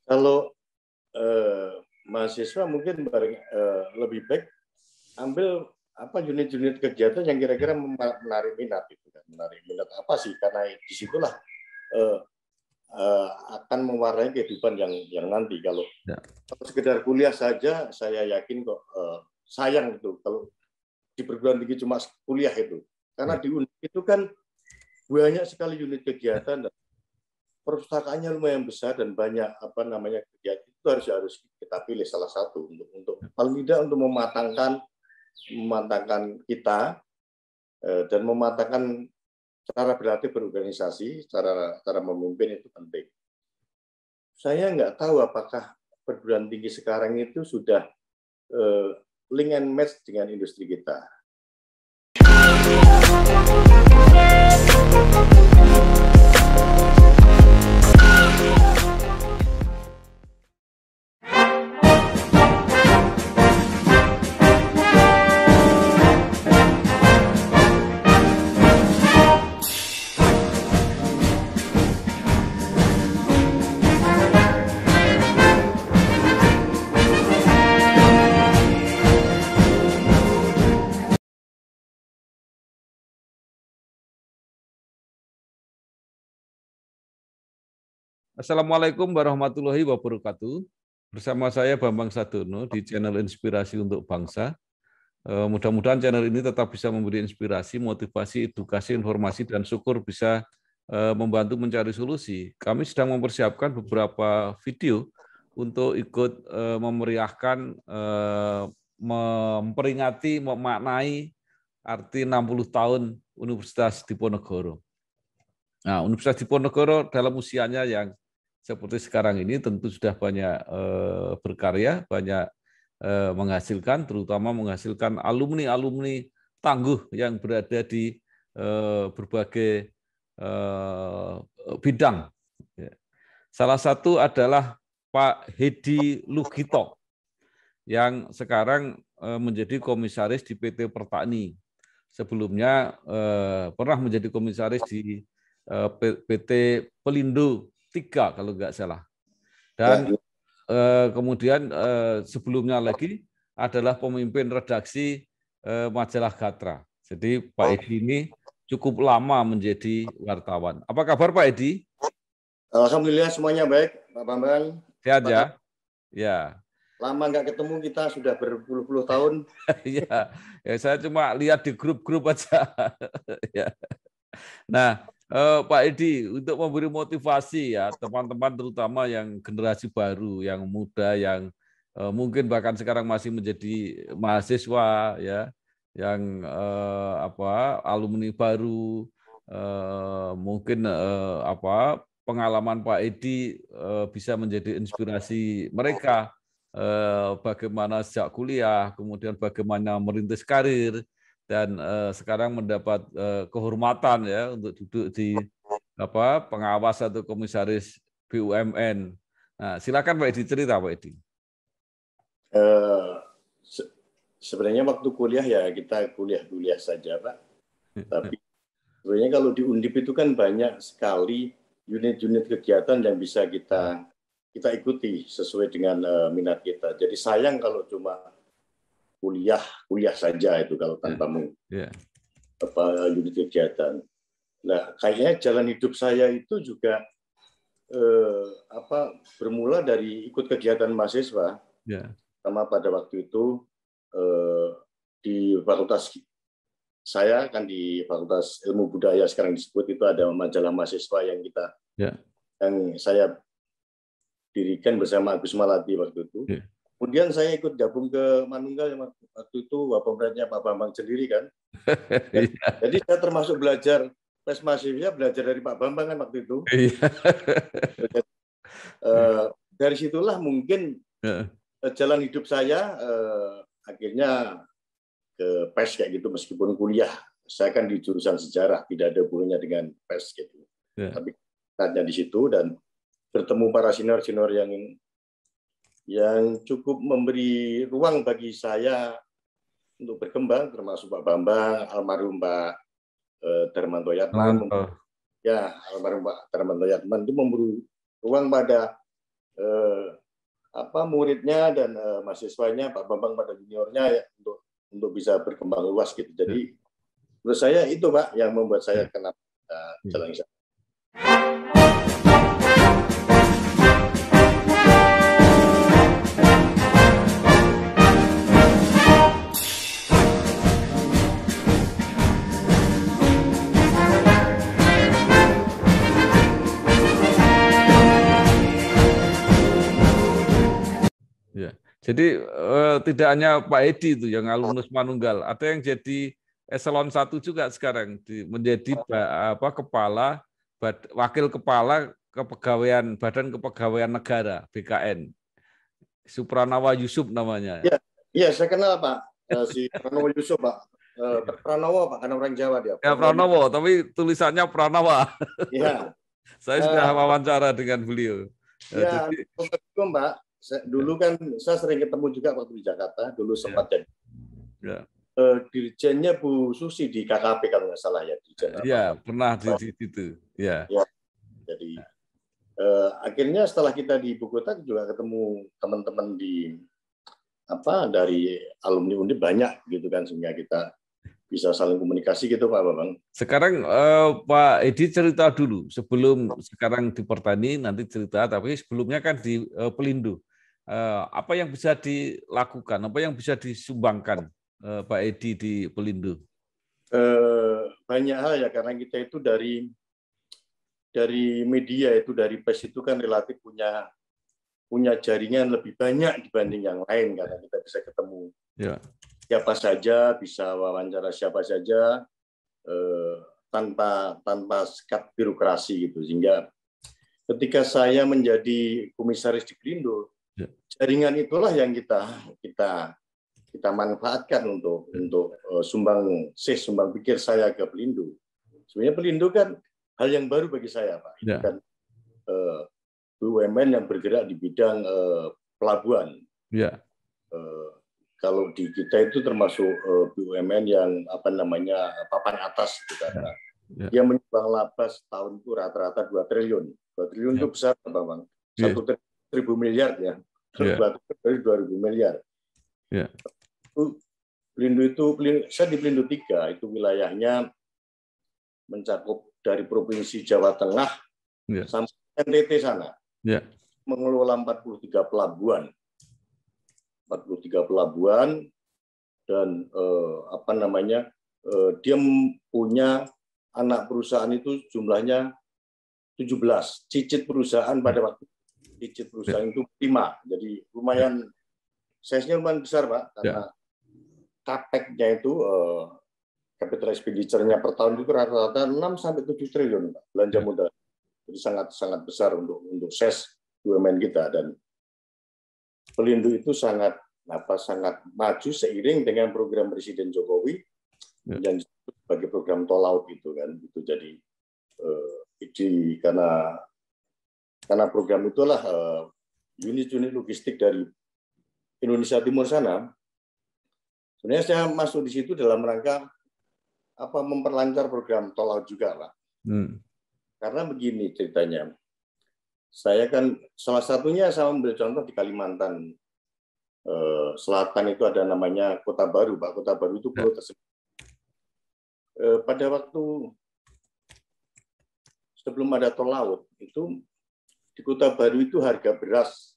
Kalau mahasiswa mungkin lebih baik ambil unit-unit kegiatan yang kira-kira menarik minat itu kan. Menarik minat apa sih? Karena disitulah akan mewarnai kehidupan yang nanti. Kalau sekedar kuliah saja, saya yakin kok sayang itu kalau di perguruan tinggi cuma kuliah itu. Karena di UNIF itu kan banyak sekali unit kegiatan dan perpustakaannya lumayan besar dan banyak kegiatan itu harus kita pilih salah satu untuk paling tidak untuk mematangkan kita dan mematangkan cara berlatih berorganisasi, cara memimpin itu penting. Saya nggak tahu apakah perguruan tinggi sekarang itu sudah link and match dengan industri kita. Assalamualaikum warahmatullahi wabarakatuh. Bersama saya Bambang Sadono di channel Inspirasi untuk Bangsa. Mudah-mudahan channel ini tetap bisa memberi inspirasi, motivasi, edukasi, informasi, dan syukur bisa membantu mencari solusi. Kami sedang mempersiapkan beberapa video untuk ikut memeriahkan, memperingati, memaknai arti 60 tahun Universitas Diponegoro. Nah, Universitas Diponegoro dalam usianya yang seperti sekarang ini tentu sudah banyak berkarya, banyak menghasilkan, terutama menghasilkan alumni-alumni tangguh yang berada di berbagai bidang. Salah satu adalah Pak Hedi Lugito yang sekarang menjadi komisaris di PT Pertani. Sebelumnya pernah menjadi komisaris di PT Pelindo 3 kalau nggak salah. Dan kemudian sebelumnya lagi adalah pemimpin redaksi majalah Gatra. Jadi Pak Edi ini cukup lama menjadi wartawan. Apa kabar Pak Edi? Alhamdulillah semuanya baik, Pak Bambang. Sehat ya? Ya. Lama nggak ketemu kita, sudah berpuluh-puluh tahun. ya, saya cuma lihat di grup-grup aja. ya. Nah, Pak Edi, untuk memberi motivasi ya teman-teman terutama yang generasi baru, yang muda, yang mungkin bahkan sekarang masih menjadi mahasiswa ya, yang alumni baru, mungkin pengalaman Pak Edi bisa menjadi inspirasi mereka. Bagaimana sejak kuliah, kemudian bagaimana merintis karir, dan sekarang mendapat kehormatan ya untuk duduk di pengawas atau komisaris BUMN. Nah, silakan Pak Edi cerita Pak Edi. Sebenarnya waktu kuliah ya kita kuliah saja Pak. Tapi sebenarnya kalau di Undip itu kan banyak sekali unit-unit kegiatan yang bisa kita ikuti sesuai dengan minat kita. Jadi sayang kalau cuma kuliah saja itu kalau tanpa unit kegiatan. Nah, kayaknya jalan hidup saya itu juga bermula dari ikut kegiatan mahasiswa. Sama pada waktu itu di fakultas saya kan di Fakultas Ilmu Budaya sekarang disebut itu ada majalah mahasiswa yang yang saya dirikan bersama Agus Maladi waktu itu. Kemudian saya ikut gabung ke Manunggal waktu itu pemerintahnya Pak Bambang sendiri kan. Jadi saya termasuk belajar pes mahasiswa, belajar dari Pak Bambang kan waktu itu. Dari situlah mungkin jalan hidup saya akhirnya ke pes kayak gitu meskipun kuliah. Saya kan di jurusan sejarah, tidak ada hubungannya dengan pes gitu. Tapi tanya di situ dan bertemu para senior-senior yang cukup memberi ruang bagi saya untuk berkembang, termasuk Pak Bambang, almarhum Pak Darmanto Yatman, almarhum Pak Darmanto Yatman itu memberi ruang pada muridnya dan mahasiswanya, Pak Bambang pada juniornya ya, untuk bisa berkembang luas gitu. Jadi menurut saya itu Pak yang membuat saya kenal jalan Islam. Jadi tidak hanya Pak Edi itu yang alumnus Manunggal, ada yang jadi eselon 1 juga sekarang menjadi wakil kepala kepegawaian Badan Kepegawaian Negara BKN. Supranawa Yusuf namanya. Iya, saya kenal Pak. Si Pranowo Yusuf Pak. Pranowo Pak, karena orang Jawa dia. Ya Pranowo, tapi tulisannya Pranawa. Iya. Saya sudah wawancara dengan beliau. Iya, Mbak. Dulu kan saya sering ketemu juga waktu di Jakarta. Dulu sempat jadi dirjennya Bu Susi di KKP kalau nggak salah ya. Iya, pernah di situ. Ya. Jadi akhirnya setelah kita di Ibu Kota juga ketemu teman-teman dari alumni Undip banyak gitu kan, sehingga kita bisa saling komunikasi gitu Pak Bambang. Sekarang Pak Edi cerita dulu, sebelum sekarang di Pertani nanti cerita, tapi sebelumnya kan di Pelindung. Apa yang bisa dilakukan, apa yang bisa disumbangkan Pak Edi di Pelindung? Banyak hal ya, karena kita itu dari media itu, dari pers itu kan relatif punya jaringan lebih banyak dibanding yang lain, karena kita bisa ketemu siapa saja, bisa wawancara siapa saja tanpa sekat birokrasi gitu. Sehingga ketika saya menjadi komisaris di Pelindung, jaringan itulah yang kita manfaatkan untuk sumbang pikir saya ke Pelindung. Sebenarnya Pelindung kan hal yang baru bagi saya Pak. Itu kan BUMN yang bergerak di bidang pelabuhan. Kalau di kita itu termasuk BUMN yang papan atas gitu, karena dia menyumbang laba setahun itu rata-rata 2 triliun. 2 triliun itu besar Bang. 1.000 miliar ya. Dari 2.000 miliar. Saya di Pelindung 3 itu wilayahnya mencakup dari provinsi Jawa Tengah sampai NTT sana. Mengelola 43 pelabuhan. 43 pelabuhan dan dia punya anak perusahaan itu jumlahnya 17. Cicit perusahaan pada waktu cicit perusahaan itu 5. Jadi lumayan, size-nya lumayan besar Pak, karena CAPEX-nya itu capital expenditure-nya per tahun itu rata-rata 6-7 triliun Pak, belanja modal. Jadi sangat besar untuk size BUMN kita, dan Pelindung itu sangat maju seiring dengan program Presiden Jokowi yang disebut sebagai program tol laut itu kan. Itu jadi karena program itulah unit-unit logistik dari Indonesia Timur sana. Sebenarnya saya masuk di situ dalam rangka memperlancar program tol laut juga, Pak. Karena begini ceritanya. Saya kan salah satunya saya ambil contoh di Kalimantan Selatan itu ada namanya Kota Baru, Pak. Kota Baru itu pulau tersebut. Pada waktu sebelum ada tol laut itu di Kota Baru itu harga beras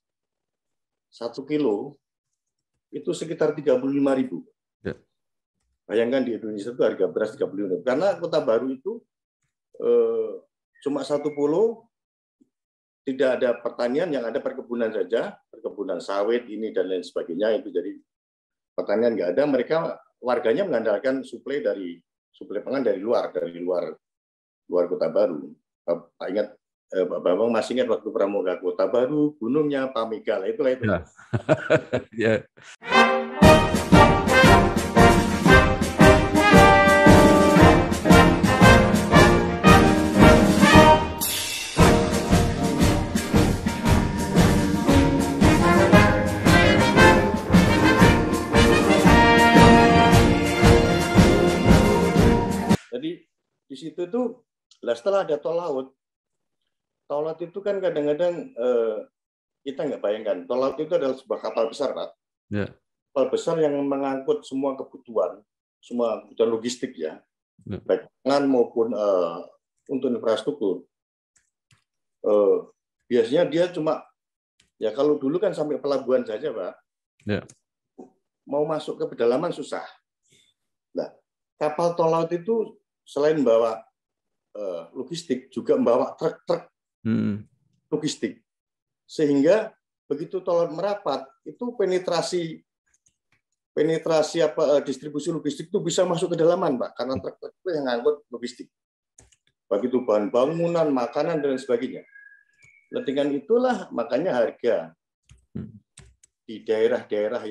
1 kilo itu sekitar 35.000. Bayangkan di Indonesia itu harga beras 35.000. Karena Kota Baru itu cuma 1 pulau, tidak ada pertanian, yang ada perkebunan saja, perkebunan sawit ini dan lain sebagainya. Itu jadi pertanian nggak ada. Mereka warganya mengandalkan suplai pangan dari luar Kota Baru. Pak ingat, Pak Bambang masih ingat waktu Pramuka Kota Baru, gunungnya Pamigal, itulah itu. Ya. Jadi di situ tuh, setelah ada tol laut itu kan kadang-kadang kita nggak bayangkan. Tol laut itu adalah sebuah kapal besar, Pak. Ya. Kapal besar yang mengangkut semua kebutuhan logistik ya, baik pangan maupun untuk infrastruktur. Biasanya dia cuma, ya kalau dulu kan sampai pelabuhan saja, Pak. Ya. Mau masuk ke pedalaman susah. Nah, kapal tol laut itu selain bawa logistik, juga membawa truk-truk logistik. Sehingga begitu tol laut merapat, itu penetrasi distribusi logistik itu bisa masuk ke dalaman, Pak, karena truk-truk itu yang ngangkut logistik. Begitu bahan bangunan, makanan dan sebagainya. Nah, dengan itulah makanya harga di daerah-daerah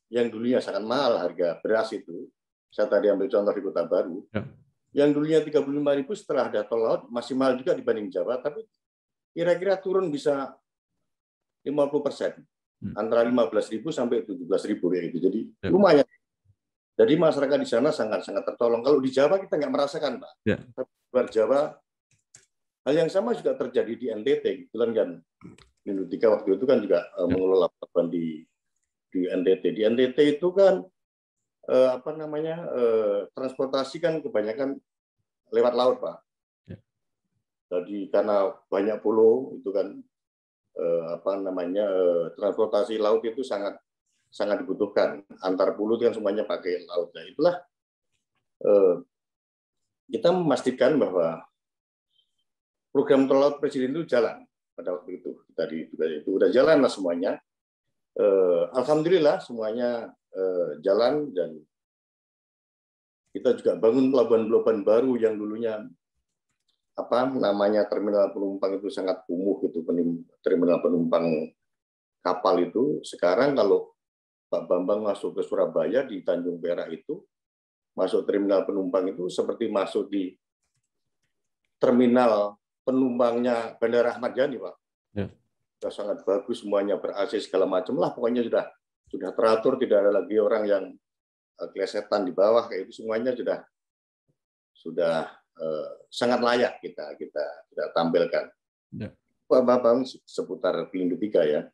yang dulunya sangat mahal, harga beras itu, saya tadi ambil contoh di Kota Baru, yang dulunya 35.000 setelah ada tol laut masih mahal juga dibanding Jawa, tapi kira-kira turun bisa 50%. Antara 15.000 sampai 17.000 ya itu. Jadi lumayan. Jadi masyarakat di sana sangat-sangat tertolong. Kalau di Jawa kita nggak merasakan, Pak. Ya. Tapi di luar Jawa hal yang sama juga terjadi di NTT. Kebetulan kan Lindutika waktu itu kan juga mengelola pelabuhan di NTT. Di NTT itu kan transportasi kan kebanyakan lewat laut, Pak. Ya. Jadi karena banyak pulau itu kan transportasi laut itu sangat dibutuhkan. Antar pulau kan semuanya pakai laut. Nah, itulah kita memastikan bahwa program tol laut Presiden itu jalan pada waktu itu. Tadi itu udah jalan lah semuanya. Alhamdulillah semuanya jalan, dan kita juga bangun pelabuhan-pelabuhan baru yang dulunya terminal penumpang itu sangat kumuh gitu, terminal penumpang kapal itu. Sekarang kalau Pak Bambang masuk ke Surabaya di Tanjung Perak itu, masuk terminal penumpang itu seperti masuk di terminal penumpangnya Bandara Ahmad Yani, Pak. Ya. Sudah sangat bagus, semuanya ber-AC segala macam lah, pokoknya sudah teratur, tidak ada lagi orang yang kelesetan di bawah, kayak itu semuanya sudah sangat layak kita tampilkan. Ya. Pak Bambang seputar Lindutika ya.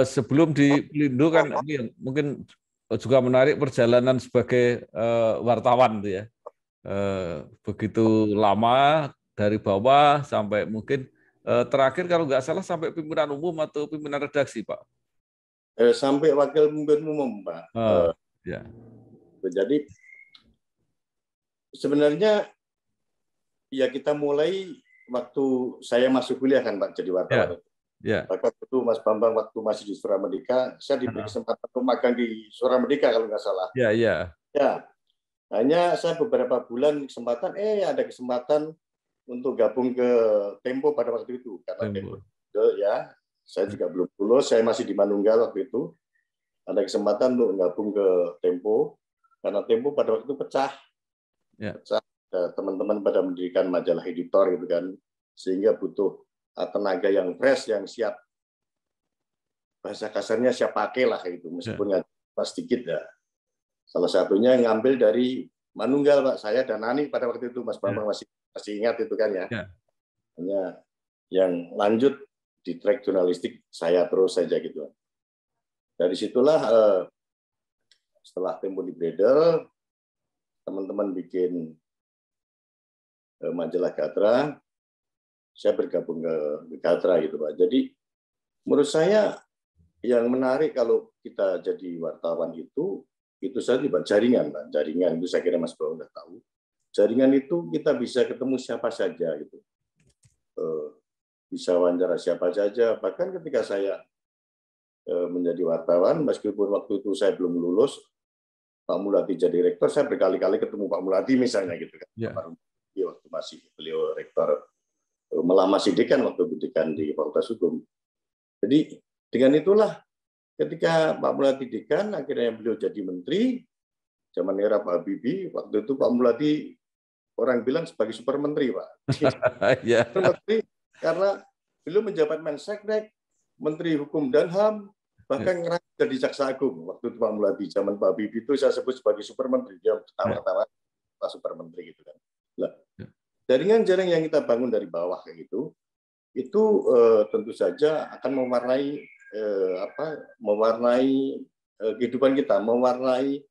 Sebelum di Pelindo kan mungkin juga menarik perjalanan sebagai wartawan tuh ya. Begitu lama dari bawah sampai mungkin terakhir kalau nggak salah sampai pimpinan umum atau pimpinan redaksi, Pak. Sampai wakil pimpinan umum, Pak. Ya. Jadi sebenarnya ya kita mulai waktu saya masuk kuliah kan, Pak, jadi wartawan. Ya. Waktu itu Mas Bambang waktu masih di Suramedika, saya diberi kesempatan untuk magang di Suramedika kalau nggak salah. Ya. Hanya saya beberapa bulan kesempatan, ada kesempatan untuk gabung ke Tempo pada waktu itu. Karena Tempo ya, saya juga belum lulus, saya masih di Manunggal waktu itu. Ada kesempatan untuk gabung ke Tempo, karena Tempo pada waktu itu pecah. Pecah, teman-teman pada mendirikan majalah editor gitu kan, sehingga butuh tenaga yang fresh, yang siap, bahasa kasarnya siap pakai lah itu, meskipun nggak sedikit ya. Salah satunya ngambil dari Manunggal, Pak, saya dan Nani pada waktu itu, Mas Bambang masih ingat itu kan ya. Hanya yang lanjut di track jurnalistik saya terus saja gitu. Dari situlah setelah Tempo dibredel, teman-teman bikin majalah Gatra, saya bergabung ke Gatra gitu, Pak. Jadi menurut saya yang menarik kalau kita jadi wartawan itu saja jaringan, Pak. Jaringan itu saya kira Mas Bro udah tahu. Jaringan itu kita bisa ketemu siapa saja gitu. Bisa wawancara siapa saja. Bahkan ketika saya menjadi wartawan, meskipun waktu itu saya belum lulus, Pak Muladi jadi rektor, saya berkali-kali ketemu Pak Muladi misalnya gitu kan. Waktu masih beliau rektor Melama Sidikan waktu pendidikan di Fakultas Hukum. Jadi dengan itulah ketika Pak Muladi dekan, akhirnya beliau jadi menteri, zaman era Pak Habibie, waktu itu Pak Muladi orang bilang sebagai super menteri, Pak. Ya. Super menteri karena beliau menjabat Menseknek, Menteri Hukum dan HAM, bahkan jadi Jaksa Agung. Waktu itu Pak Muladi, zaman Pak Habibie itu saya sebut sebagai super menteri. Dia ketawa-ketawa Pak super menteri gitu kan. Nah, jaringan-jaringan yang kita bangun dari bawah kayak gitu, itu tentu saja akan mewarnai kehidupan kita, mewarnai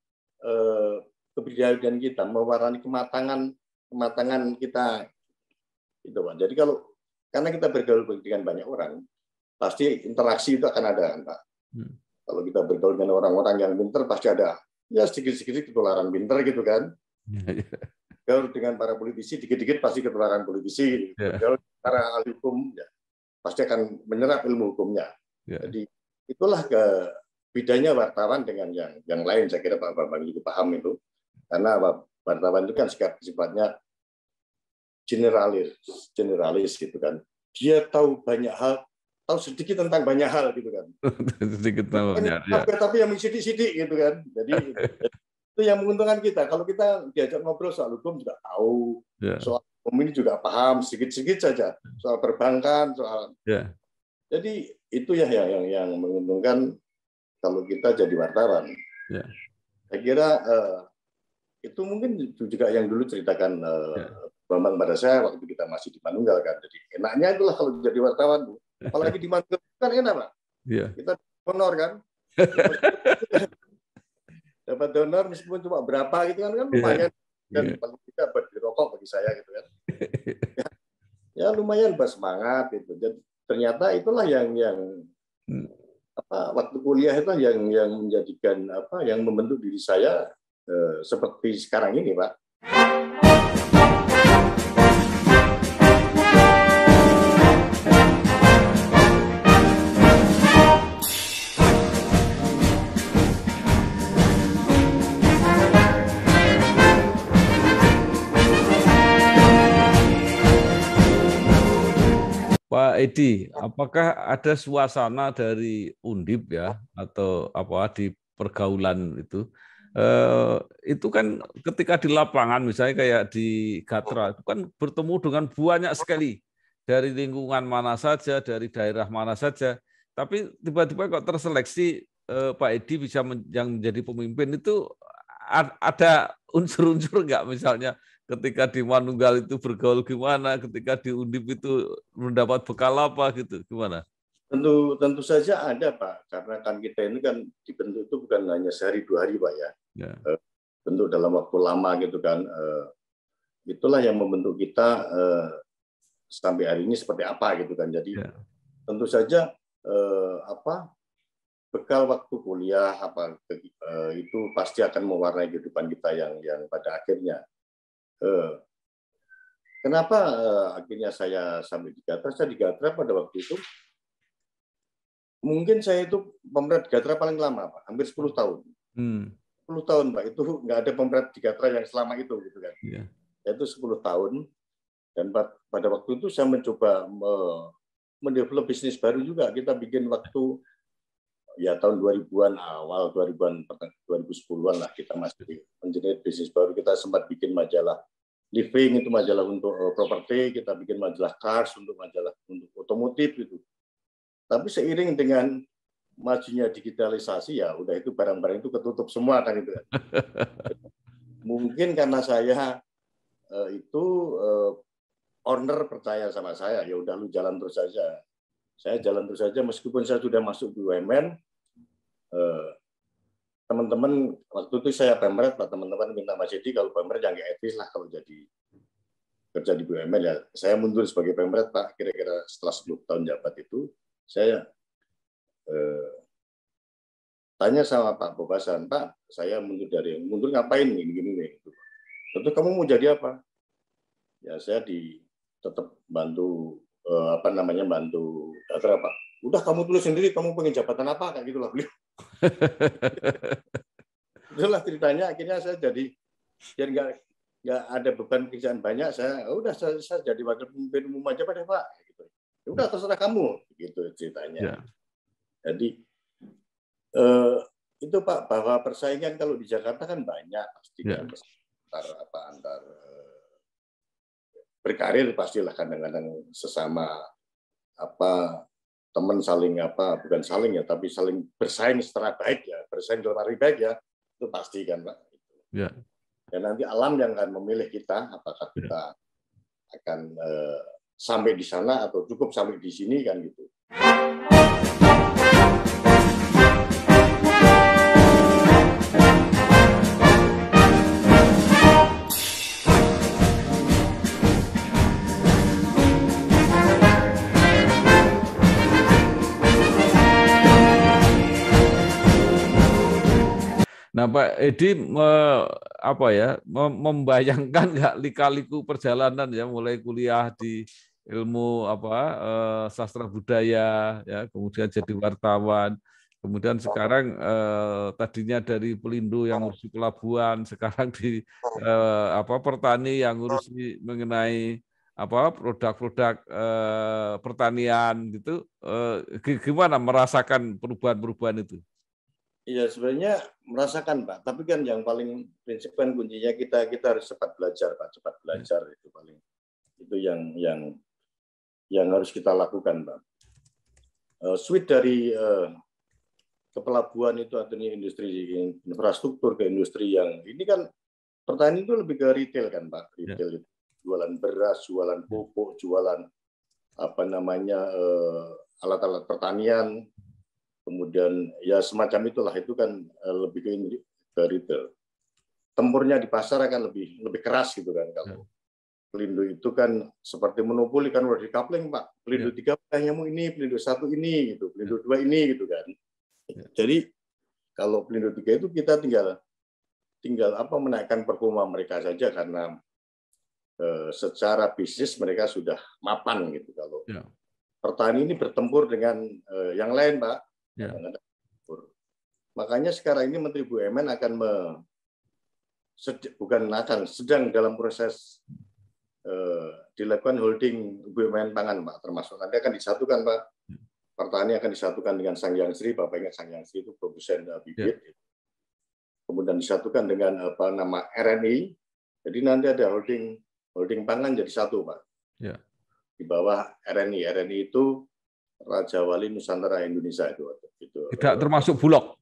kepribadian kita, mewarnai kematangan kita, itu Pak. Jadi karena kita bergaul dengan banyak orang, pasti interaksi itu akan ada, Pak. Kalau kita bergaul dengan orang-orang yang pintar, pasti ada ya sedikit-sedikit ketularan pintar gitu kan. Bergaul dengan para politisi, dikit-dikit pasti ketularan politisi. Bergaul dengan para ahli hukum, ya, pasti akan menyerap ilmu hukumnya. Jadi itulah bedanya wartawan dengan yang lain. Saya kira Pak Bambang juga paham itu. Karena wartawan itu kan sifatnya generalis gitu kan. Dia tahu banyak hal, tahu sedikit tentang banyak hal gitu kan. Sedikit tahu banyak. Tapi yang sidik-sidik gitu kan. Jadi itu yang menguntungkan kita. Kalau kita diajak ngobrol soal hukum juga tahu, soal hukum ini juga paham sedikit-sedikit saja, soal perbankan, soal. Jadi itu ya yang menguntungkan kalau kita jadi wartawan. Saya kira itu mungkin juga yang dulu ceritakan Bambang pada saya waktu kita masih di Manunggal kan. Jadi enaknya itulah kalau jadi wartawan, Bu. Apalagi di Manunggal kan enak, Pak. Kita honor kan. Dapat donor meskipun cuma berapa gitu kan lumayan. Dan paling tidak buat dirokok bagi saya gitu kan. Ya lumayan bersemangat gitu. Dan ternyata itulah yang waktu kuliah itu yang menjadikan yang membentuk diri saya seperti sekarang ini, Pak. Pak Edi, apakah ada suasana dari Undip ya atau di pergaulan itu kan ketika di lapangan misalnya kayak di Gatra itu kan bertemu dengan banyak sekali dari lingkungan mana saja, dari daerah mana saja, tapi tiba-tiba kok terseleksi Pak Edi bisa yang menjadi pemimpin itu ada unsur-unsur nggak misalnya ketika di Manunggal itu bergaul gimana, ketika di Undip itu mendapat bekal apa gitu, gimana? Tentu saja ada, Pak, karena kan kita ini kan dibentuk itu bukan hanya sehari 2 hari, Pak ya. Bentuk dalam waktu lama gitu kan. Itulah yang membentuk kita sampai hari ini seperti apa gitu kan. Jadi tentu saja bekal waktu kuliah itu pasti akan mewarnai kehidupan kita yang pada akhirnya. Kenapa akhirnya saya sampai di Gatra? Saya di Gatra pada waktu itu, mungkin saya itu pemret Gatra paling lama, Pak. Hampir 10 tahun. 10 tahun, Pak. Itu nggak ada pemret di Gatra yang selama itu, gitu kan. Itu 10 tahun. Dan pada waktu itu saya mencoba mendevelop bisnis baru juga. Kita bikin waktu ya tahun 2000-an awal, 2010-an lah kita masih menjadi bisnis baru. Kita sempat bikin majalah Living, itu majalah untuk properti, kita bikin majalah Cars untuk otomotif itu. Tapi seiring dengan majunya digitalisasi ya udah itu barang-barang itu ketutup semua kan itu. Mungkin karena saya owner percaya sama saya, ya udah lu jalan terus saja. Saya jalan terus saja meskipun saya sudah masuk BUMN. Teman-teman waktu itu saya pemret, teman-teman minta Mas Edi kalau pemret yang nggak etis lah kalau jadi kerja di BUMN ya. Saya mundur sebagai pemret, Pak, kira-kira setelah 10 tahun jabat itu saya tanya sama Pak Bobasan, Pak, saya mundur ngapain nih begini nih. Tentu kamu mau jadi apa? Ya saya tetap bantu bantu Gatra, Pak. Udah kamu tulis sendiri, kamu pengen jabatan apa kayak gitulah beliau. Itulah ceritanya akhirnya saya jadi biar nggak ada beban pekerjaan banyak, saya jadi wakil pemimpin umum aja Pak gitu. Ya udah terserah kamu gitu ceritanya. Jadi itu Pak, bahwa persaingan kalau di Jakarta kan banyak pasti kan antar berkarir pastilah kadang-kadang sesama teman saling bukan saling ya, tapi saling bersaing secara baik ya, bersaing dalam arti baik ya, itu pasti kan Pak. Ya. Dan nanti alam yang akan memilih kita, apakah kita akan sampai di sana atau cukup sampai di sini kan gitu. Nah, Pak Edi membayangkan nggak lika-liku perjalanan ya, mulai kuliah di ilmu sastra budaya ya, kemudian jadi wartawan, kemudian sekarang tadinya dari Pelindo yang ngurusi pelabuhan, sekarang di petani yang ngurusi mengenai produk-produk pertanian gitu. Gimana merasakan perubahan-perubahan itu? Iya, sebenarnya merasakan Pak, tapi kan yang paling prinsip kan kuncinya kita harus cepat belajar Pak, cepat belajar itu paling itu yang harus kita lakukan Pak. Switch dari kepelabuhan itu artinya industri infrastruktur ke industri yang ini kan pertanian itu lebih ke retail kan Pak, retail itu jualan beras, jualan pupuk, jualan alat-alat pertanian. Kemudian ya semacam itulah, itu kan lebih ke retail. Tempurnya di pasar akan lebih keras gitu kan. Kalau Pelindo itu kan seperti monopoli kan, udah dikapling Pak. Pelindo 3 mau ini, Pelindo 1 ini gitu, Pelindo 2 ini gitu kan. Jadi kalau Pelindo 3 itu kita tinggal menaikkan performa mereka saja, karena secara bisnis mereka sudah mapan gitu. Kalau petani ini bertempur dengan yang lain Pak. Makanya sekarang ini Menteri BUMN sedang dalam proses dilakukan holding BUMN pangan Pak, termasuk nanti akan disatukan Pak, pertanian akan disatukan dengan Sangyang Sri. Bapak ingat Sangyang Sri itu produsen bibit, kemudian disatukan dengan nama RNI, jadi nanti ada holding pangan jadi satu Pak, di bawah RNI itu Raja Wali Nusantara Indonesia itu. Tidak termasuk Bulog?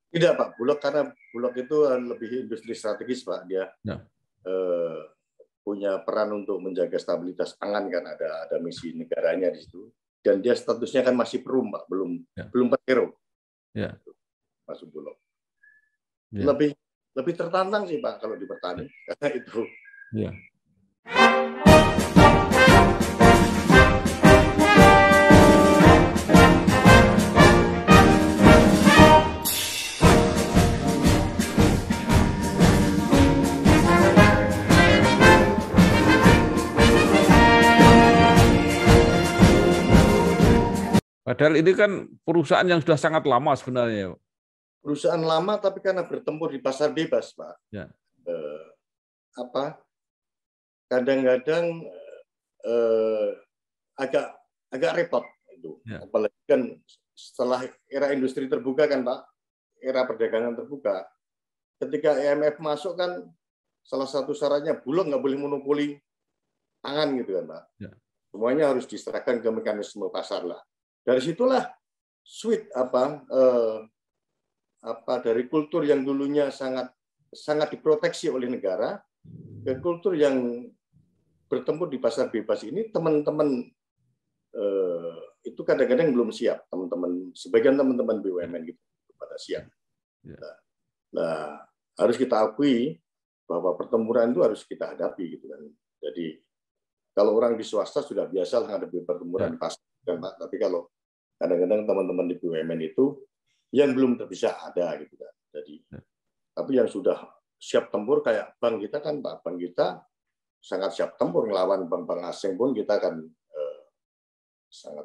Tidak Pak, Bulog, karena Bulog itu lebih industri strategis Pak. Dia punya peran untuk menjaga stabilitas pangan kan, ada misi negaranya di situ. Dan dia statusnya kan masih perum Pak, belum petero. Masuk Bulog. Lebih tertantang sih Pak kalau di petani, karena itu. Padahal ini kan perusahaan yang sudah sangat lama sebenarnya. Perusahaan lama, tapi karena bertempur di pasar bebas, Pak. Kadang-kadang agak repot itu. Apalagi kan setelah era industri terbuka kan, Pak, era perdagangan terbuka. Ketika IMF masuk kan, salah satu syaratnya Bulog nggak boleh monopoli pangan gitu kan, Pak. Semuanya harus diserahkan ke mekanisme pasar lah. Dari situlah switch dari kultur yang dulunya sangat diproteksi oleh negara ke kultur yang bertempur di pasar bebas ini. Teman-teman itu kadang-kadang belum siap, sebagian teman-teman BUMN gitu pada siap. Nah, harus kita akui bahwa pertempuran itu harus kita hadapi gitu kan. Jadi kalau orang di swasta sudah biasa menghadapi pertempuran di pasar kan, Pak. Tapi kalau kadang-kadang teman-teman di BUMN itu yang belum bisa ada gitu kan. Jadi tapi yang sudah siap tempur kayak bank kita kan, Pak. Bank kita sangat siap tempur ngelawan bank-bank asing pun kita kan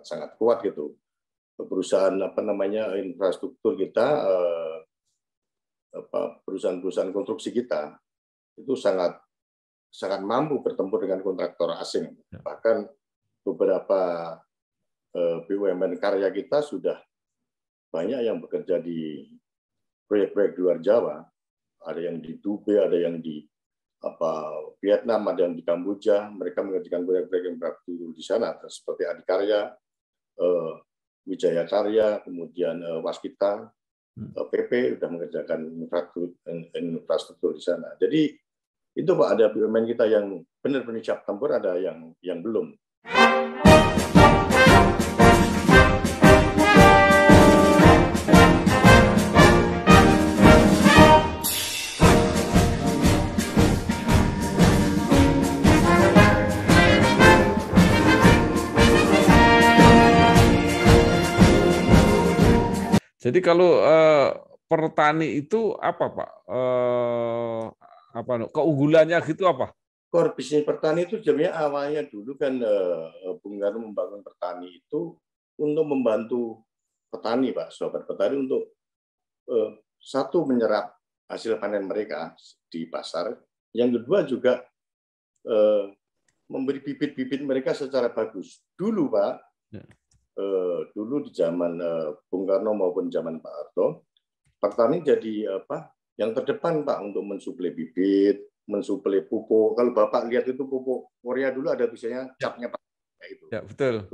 sangat kuat gitu. Perusahaan infrastruktur kita, perusahaan-perusahaan konstruksi kita itu sangat mampu bertempur dengan kontraktor asing. Bahkan beberapa BUMN karya kita sudah banyak yang bekerja di proyek-proyek di luar Jawa, ada yang di Dubai, ada yang di Vietnam, ada yang di Kamboja, mereka mengerjakan proyek-proyek infrastruktur di sana, seperti Adikarya, Wijaya Karya, kemudian Waskita, PP sudah mengerjakan infrastruktur di sana. Jadi itu Pak, ada BUMN kita yang benar-benar siap tempur, ada yang belum. Jadi kalau pertani itu apa Pak? Keunggulannya gitu apa? Core bisnis pertani itu sebenarnya awalnya dulu kan Bung Karno membangun pertani itu untuk membantu petani Pak, sobat petani untuk satu menyerap hasil panen mereka di pasar, yang kedua juga memberi bibit-bibit mereka secara bagus. Dulu Pak, dulu di zaman Bung Karno maupun zaman Pak Harto, petani jadi yang terdepan Pak untuk mensuplai bibit, mensuplai pupuk. Kalau Bapak lihat itu pupuk Korea dulu ada tulisannya capnya Pak. Itu. Ya, betul.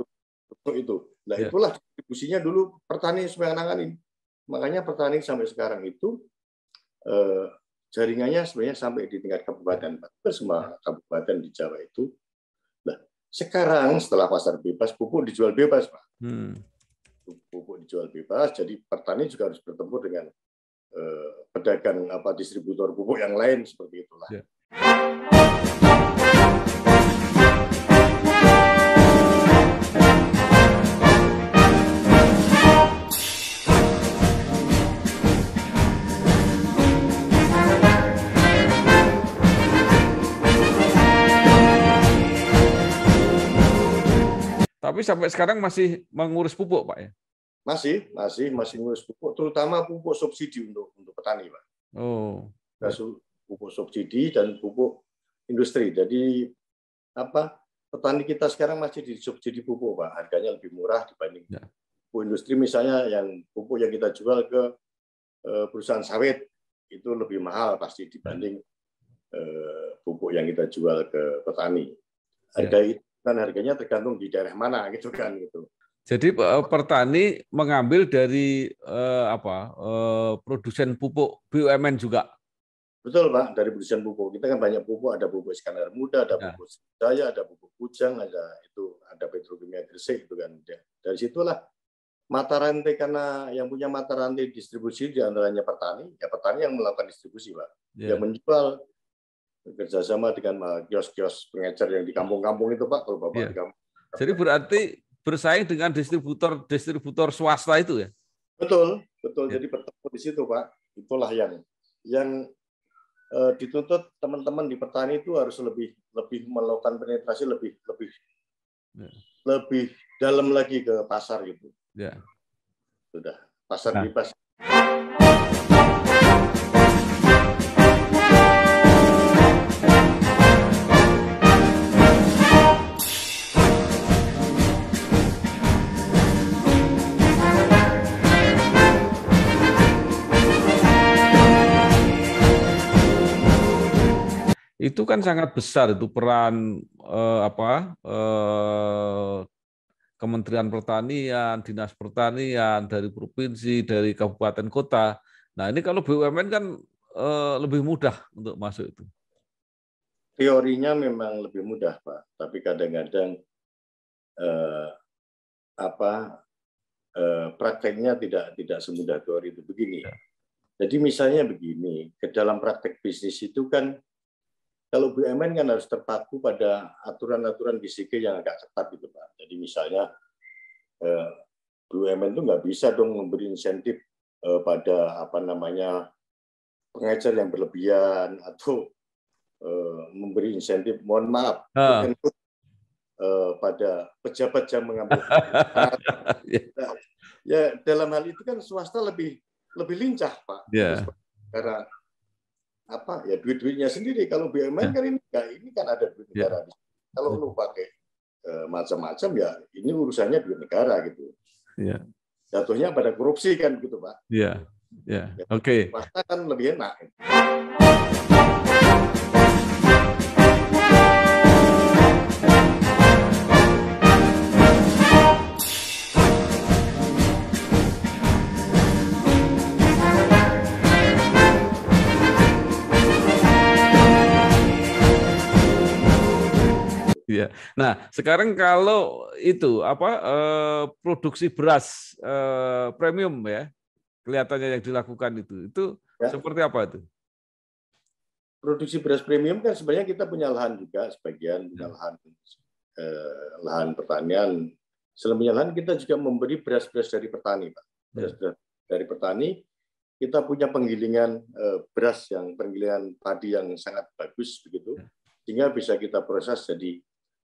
Itu. Nah, itulah distribusinya dulu petani supaya nanganin. Makanya petani sampai sekarang itu jaringannya sebenarnya sampai di tingkat kabupaten Pak. Semua kabupaten di Jawa itu. Nah, sekarang setelah pasar bebas, pupuk dijual bebas Pak. Pupuk dijual bebas, jadi petani juga harus bertemu dengan pedagang distributor pupuk yang lain seperti itulah. Ya. Tapi sampai sekarang masih mengurus pupuk, Pak ya? Masih ngurus pupuk, terutama pupuk subsidi untuk petani, Pak. Oh. Pupuk subsidi dan pupuk industri. Jadi petani kita sekarang masih disubsidi pupuk, Pak. Harganya lebih murah dibanding pupuk industri, misalnya yang pupuk yang kita jual ke perusahaan sawit itu lebih mahal pasti dibanding pupuk yang kita jual ke petani. Harganya tergantung di daerah mana gitu kan gitu. Jadi petani mengambil dari produsen pupuk BUMN juga. Betul Pak, dari produsen pupuk. Kita kan banyak pupuk, ada pupuk Iskandar Muda, ada pupuk Jaya, ada pupuk Kujang, ada Petrokimia Gresik itu kan. Dari situlah mata rantai, karena yang punya mata rantai distribusi di antaranya petani, ya petani yang melakukan distribusi Pak. Yang menjual kerjasama dengan kios-kios pengecer yang di kampung-kampung itu Pak, kalau Bapak di kampung. Jadi berarti bersaing dengan distributor swasta itu ya? Betul. Jadi bertemu di situ Pak. Itulah yang dituntut teman-teman di petani itu harus lebih melakukan penetrasi lebih dalam lagi ke pasar gitu. Ya. Sudah pasar bebas. Itu kan sangat besar itu peran Kementerian Pertanian, Dinas Pertanian dari provinsi, dari kabupaten kota. Nah ini kalau BUMN kan lebih mudah untuk masuk itu. Teorinya memang lebih mudah Pak, tapi kadang-kadang prakteknya tidak semudah teori itu begini. Jadi misalnya begini, ke dalam praktek bisnis itu kan kalau BUMN kan harus terpaku pada aturan-aturan GCG yang agak ketat gitu Pak. Jadi misalnya BUMN itu nggak bisa dong memberi insentif pada pengecer yang berlebihan atau memberi insentif, mohon maaf, pada pejabat yang mengambil ya dalam hal itu kan swasta lebih lincah Pak. Karena duit-duitnya sendiri. Kalau BUMN kan ini kan ada duit negara. Kalau lu pakai macam-macam ya ini urusannya duit negara gitu. Jatuhnya pada korupsi kan gitu Pak. Oke. Swasta kan lebih enak. Ya. Nah, sekarang kalau itu produksi beras premium ya, kelihatannya yang dilakukan itu ya. Seperti apa itu? Produksi beras premium kan sebenarnya kita punya lahan juga, sebagian punya lahan pertanian. Selebihnya lahan kita juga memberi beras-beras dari petani, Pak. Beras-beras dari petani. Kita punya penggilingan beras penggilingan padi yang sangat bagus begitu, sehingga bisa kita proses jadi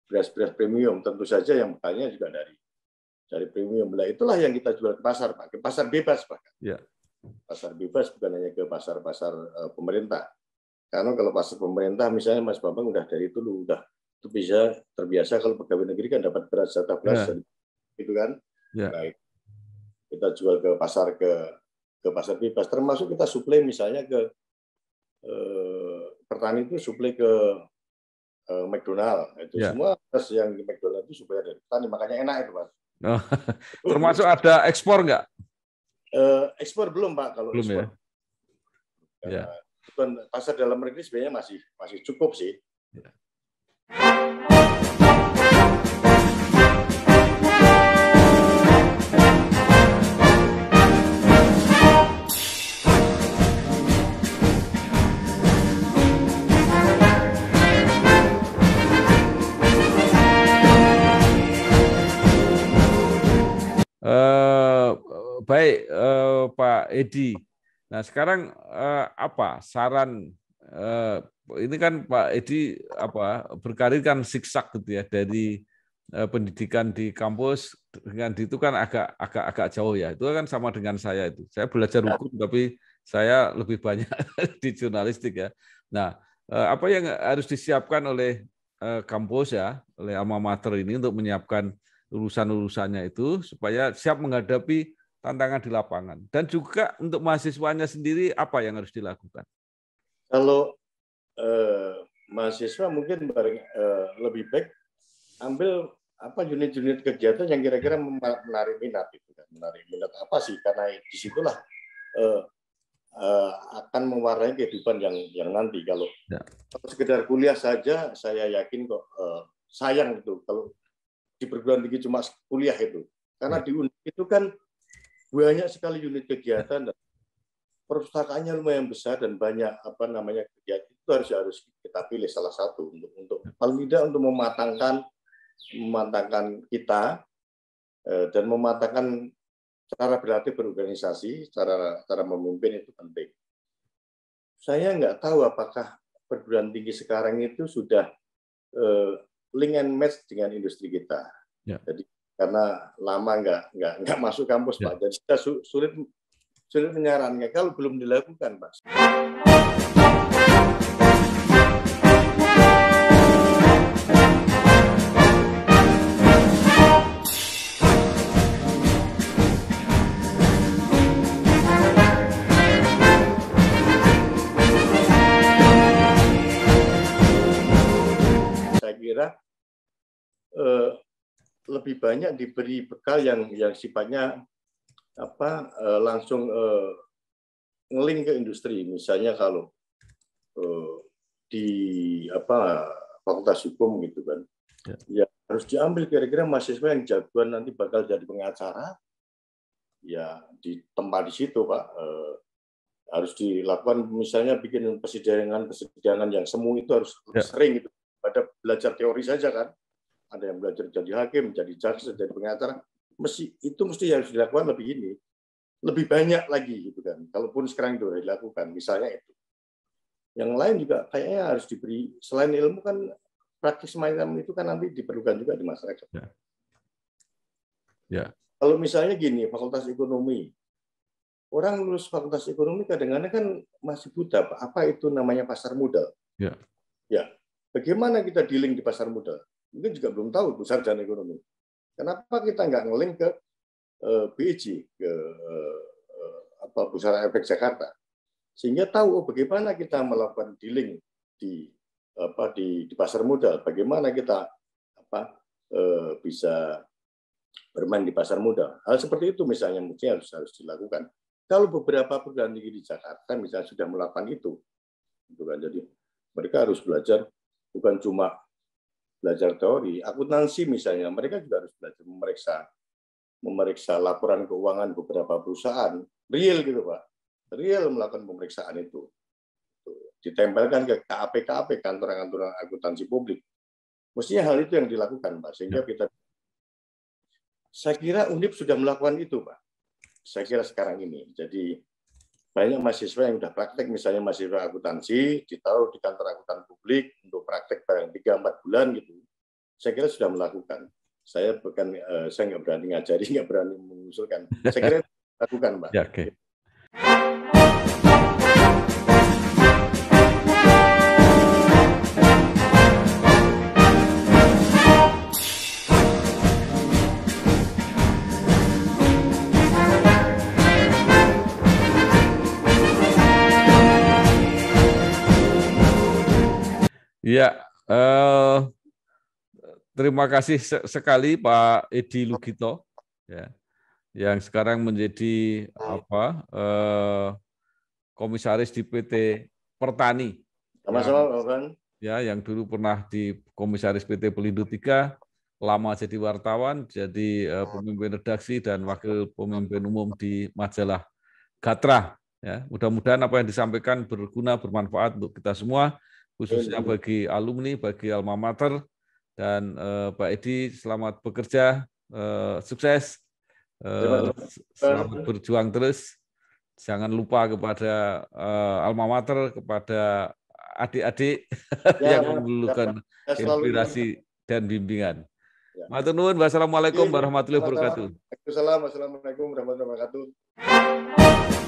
beras-beras premium. Tentu saja yang bahannya juga dari premium. Nah, itulah yang kita jual ke pasar, Pak. Ke pasar bebas, Pak. Ya. Pasar bebas bukan hanya ke pasar-pasar pemerintah. Karena kalau pasar pemerintah, misalnya Mas Bambang udah dari itu itu bisa terbiasa kalau pegawai negeri kan dapat beras jatah beras, gitu kan. Ya. Nah, kita jual ke pasar bebas, termasuk kita suplai misalnya ke petani itu suplai ke McDonald, itu semua beras yang di McDonald itu suplai dari petani, makanya enak itu, Mas. Oh, termasuk ada ekspor nggak? Ekspor belum, Pak, kalau belum, ekspor. Ya. Pasar dalam negeri sebenarnya masih cukup sih. Ya. Baik, Pak Edi. Nah, sekarang apa saran? Ini kan Pak Edi berkarir kan siksak gitu ya, dari pendidikan di kampus dengan itu kan agak jauh ya. Itu kan sama dengan saya itu. Saya belajar hukum tapi saya lebih banyak di jurnalistik ya. Nah, apa yang harus disiapkan oleh kampus ya, oleh alma mater ini untuk menyiapkan lulusan-lulusannya itu supaya siap menghadapi tantangan di lapangan, dan juga untuk mahasiswanya sendiri apa yang harus dilakukan? Kalau mahasiswa mungkin lebih baik ambil unit-unit kegiatan yang kira-kira menarik minat itu kan. Menarik minat apa sih? Karena disitulah akan mewarnai kehidupan yang nanti. Kalau sekedar kuliah saja, saya yakin kok sayang itu kalau di perguruan tinggi cuma kuliah itu. Karena di UNIF itu kan banyak sekali unit kegiatan dan perpustakaannya lumayan besar dan banyak kegiatan itu harus kita pilih salah satu untuk paling tidak untuk mematangkan kita dan mematangkan cara berlatih berorganisasi, cara memimpin itu penting. Saya nggak tahu apakah perguruan tinggi sekarang itu sudah link and match dengan industri kita. Ya. Jadi karena lama nggak masuk kampus, Pak. Jadi kita sulit menyarankan kalau belum dilakukan, Pak. Saya kira lebih banyak diberi bekal yang sifatnya langsung ngeling ke industri. Misalnya kalau di fakultas hukum gitu kan, ya harus diambil kira-kira mahasiswa yang jagoan nanti bakal jadi pengacara, ya di tempat di situ, Pak. Harus dilakukan misalnya bikin persidangan yang semu itu harus sering gitu. Pada belajar teori saja kan. Ada yang belajar jadi hakim, jadi jaksa, jadi pengacara, itu mesti harus dilakukan lebih banyak lagi gitu kan. Kalaupun sekarang itu sudah dilakukan, misalnya itu. Yang lain juga kayaknya harus diberi, selain ilmu kan praktis semacam itu kan nanti diperlukan juga di masyarakat. Ya. Kalau misalnya gini, fakultas ekonomi, orang lulus fakultas ekonomi kadang-kadang kan masih buta, Pak. Apa itu namanya pasar modal? Ya. Bagaimana kita dealing di pasar modal? Mungkin juga belum tahu itu sarjana ekonomi. Kenapa kita nggak ngeling ke BEJ, ke Bursa Efek Jakarta, sehingga tahu bagaimana kita melakukan dealing di pasar modal, bagaimana kita bisa bermain di pasar modal. Hal seperti itu misalnya mungkin harus dilakukan. Kalau beberapa perguruan tinggi di Jakarta misalnya sudah melakukan itu kan, jadi mereka harus belajar bukan cuma belajar teori. Akuntansi misalnya, mereka juga harus belajar memeriksa laporan keuangan beberapa perusahaan. Real gitu Pak. Real melakukan pemeriksaan itu. Ditempelkan ke KAP, kantor-kantor akuntansi publik. Mestinya hal itu yang dilakukan, Pak. Sehingga saya kira Undip sudah melakukan itu, Pak. Saya kira sekarang ini. Jadi banyak mahasiswa yang sudah praktek, misalnya mahasiswa akuntansi, ditaruh di kantor akuntan publik untuk praktek barang 3-4 bulan gitu. Saya kira sudah melakukan. Saya nggak berani ngajari, nggak berani mengusulkan. Saya kira lakukan, Pak. Ya, oke. Ya, terima kasih sekali Pak Edi Lugito, ya, yang sekarang menjadi komisaris di PT Pertani. Sama-sama, Bang. Ya, yang dulu pernah di komisaris PT Pelindo 3, lama jadi wartawan, jadi pemimpin redaksi dan wakil pemimpin umum di majalah Gatra. Ya, mudah-mudahan apa yang disampaikan berguna, bermanfaat untuk kita semua, khususnya bagi alumni, bagi alma mater, dan Pak Edi selamat bekerja, sukses, selamat berjuang terus. Jangan lupa kepada alma mater, kepada adik-adik yang memerlukan inspirasi dan bimbingan. Matur nuwun, wassalamualaikum warahmatullahi wabarakatuh. Waalaikumsalam warahmatullahi wabarakatuh.